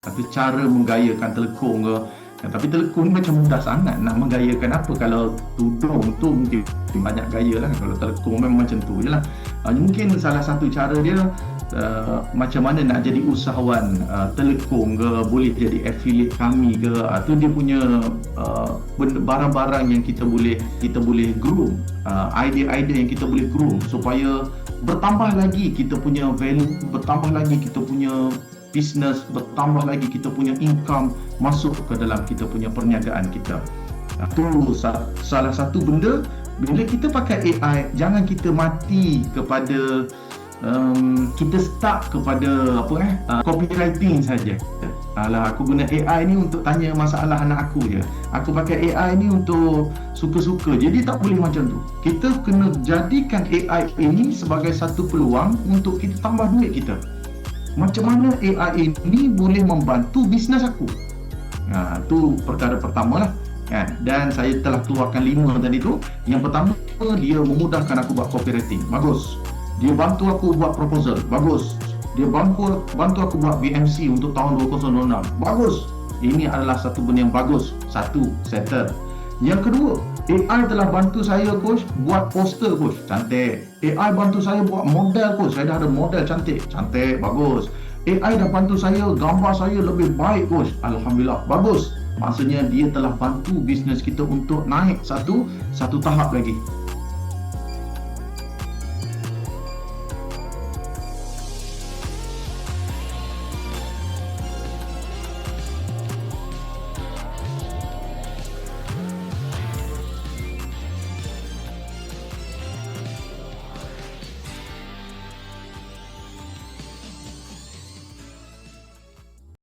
Satu cara menggayakan telekung ke. Tapi telekung ni macam mudah sangat nak menggayakan apa. Kalau tudung tu mungkin banyak gaya lah. Kalau telekung memang macam tu je lah. Mungkin salah satu cara dia macam mana nak jadi usahawan telekung ke, boleh jadi affiliate kami ke. Tu dia punya barang-barang yang kita boleh groom, idea-idea yang kita boleh groom supaya bertambah lagi kita punya value, bertambah lagi kita punya business, bertambah lagi kita punya income masuk ke dalam kita punya perniagaan kita. Itu salah satu benda. Bila kita pakai AI, jangan kita mati kepada kita stuck kepada copywriting saja. Alah, aku guna AI ni untuk tanya masalah anak aku je. Aku pakai AI ni untuk suka-suka. Jadi tak boleh macam tu. Kita kena jadikan AI ini sebagai satu peluang untuk kita tambah duit kita. Macam mana AI ini boleh membantu bisnes aku? Itu perkara pertama lah. Dan saya telah keluarkan 5 tadi tu. Yang pertama, dia memudahkan aku buat copywriting. Bagus. Dia bantu aku buat proposal. Bagus. Dia bantu aku buat BMC untuk tahun 2026. Bagus. Ini adalah satu benda yang bagus. Satu, settle. Yang kedua, AI telah bantu saya, coach, buat poster, coach. Cantik. AI bantu saya buat model, coach. Saya dah ada model cantik. Cantik, bagus. AI dah bantu saya, gambar saya lebih baik, coach. Alhamdulillah, bagus. Maksudnya dia telah bantu bisnes kita untuk naik satu tahap lagi.